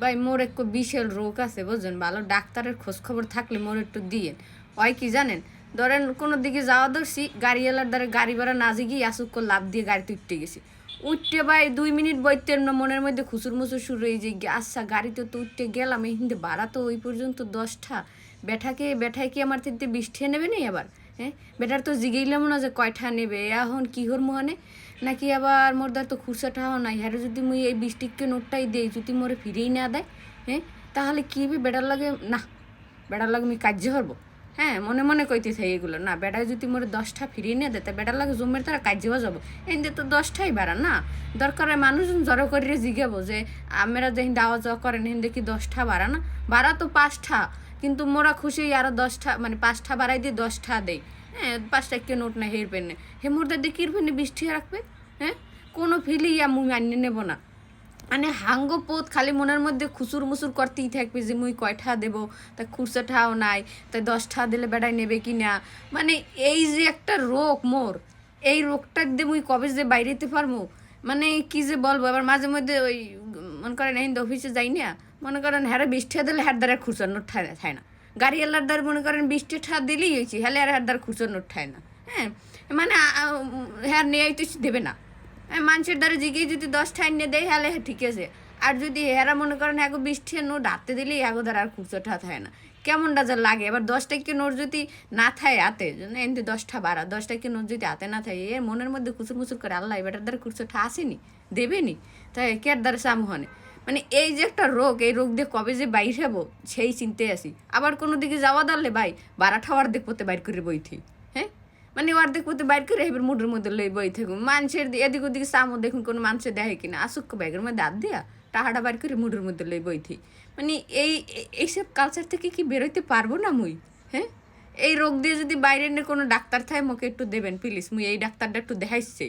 ভাই মোর একটু বিশাল রোগ আছে বুঝছেন, ভালো ডাক্তারের খোঁজ খবর থাকলে মোর একটু দিয়েন। হয় কি জানেন, ধরেন কোনো দিকে যাওয়া ধরছি, গাড়িওয়ালার দ্বারা গাড়ি ভাড়া না গিয়ে আসুক লাভ দিয়ে গাড়িতে উঠতে গেছি। উঠতে ভাই 2 মিনিট বইতে না মনের মধ্যে খুচুর মুচুর শুরু হয়ে যে আচ্ছা গাড়িতে তো উঠতে গেলাম, এই হিন্দে ভাড়া তো ওই পর্যন্ত 10টা, বেঠায় কি আমার তিনটে 20 নেবে নেই আবার? হ্যাঁ, বেটার তো জিগেইলাম না যে কয়টা নেবে, এখন কি হর মোহনে নাকি আবার মোর দ্বার তো খুরসাটাও নাই, হ্যাঁ যদি মুই এই 20 নোটটাই দেই, যদি মোরে ফিরেই না দেয়, হ্যাঁ তাহলে কী হবে বেটার লাগে না, বেটার লাগে আমি কার্য হরবো। হ্যাঁ মনে মনে কইতে থাই এগুলো না, বেটায় যদি মোরে 10টা ফিরিয়ে নিয়ে দেয় তা বেটার লাগে জমের তারা কার্য হয়ে যাবো। এনতে তো 10টাই বাড়া না, দরকার হয় মানুষজন জড়ো করে জিগাবো যে আমরা যে হিন্দে আওয়া যাওয়া করেন হিন্দে কি 10টা বাড়া না, বাড়া তো 5টা, কিন্তু মোরা খুশি আরও 10টা মানে 5টা বাড়াই দিয়ে 10টা দেয়। হ্যাঁ 5টা কে নোট না হের পেনে হে মোর দাদি কির পেনে 20 রাখবে? হ্যাঁ কোনো ফিলি মুই মানিয়ে নেব না। মানে হাঙ্গ পোত খালি মনের মধ্যে খুচুর মুচুর করতেই থাকবে যে মুই কয়টা দেবো, তা খুচরাটাও নাই, তাই 10টা দিলে বেড়াই নেবে কি না। মানে এই যে একটা রোগ মোর, এই রোগটা দিয়ে মুই কবে যে বাইরেতে পারবো, মানে কি যে বলবো। আবার মাঝে মধ্যে ওই মনে করেন হিন্দু অফিসে যাই না, মনে করেন হ্যাঁ 20টা দিলে হ্যার দ্বারা খুচরা নোট ঠায় না, গাড়িওয়ালার দ্বার মনে করেন 20টা দিলেই হয়েছি, হ্যালে আর হ্যার দ্বার খুচরা নোট ঠায় না। হ্যাঁ মানে হ্যাঁ নিয়ে তো দেবে না, মানুষের দ্বারা জিগে যদি 10টা এনে দেয় হ্যালে ঠিক আছে। আর যদি হেরা মনে করেন হ্যাঁ 20টা নোট হাতে দিলেই হ্যাগো দ্বারা আর খুচরোটা থাকে না, কেমনটা যা লাগে। এবার 10টা নোট যদি না থাকে হাতে, এমনি 10টা বাড়া, 10টা নোট যদি হাতে না থাকে এর মনের মধ্যে খুচুর মুচুর করে আল্লাহ এটার দ্বারা খুচরোটা আসেনি, দেবেনি, তাই কেয়ার দ্বারা সামহনে। মানে এই যে একটা রোগ, এই রোগ দিয়ে কবে যে বাইর হবো সেই চিনতে আসি। আবার কোনো দিকে যাওয়া দাঁড়লে ভাই বারাটা অর্ধেক পথে বাইর করে বইথি। হ্যাঁ মানে অর্ধেক পথে বাইর করে এবার মুডের মধ্যে লই বই থাকুন, মানুষের এদিক ওদিকে সামো দেখুন কোনো মানুষের দেখে কিনা, আসুক ব্যাগের মধ্যে হাত দিয়া টাহাটা বাইর করে মুডের মধ্যে লই বইথি। মানে এইসব কালচার থেকে কি বেরোইতে পারবো না মুই? হ্যাঁ এই রোগ দিয়ে যদি বাইরে কোনো ডাক্তার থাকে মোকে একটু দেবেন প্লিজ, মুই এই ডাক্তারটা একটু দেখাইছি।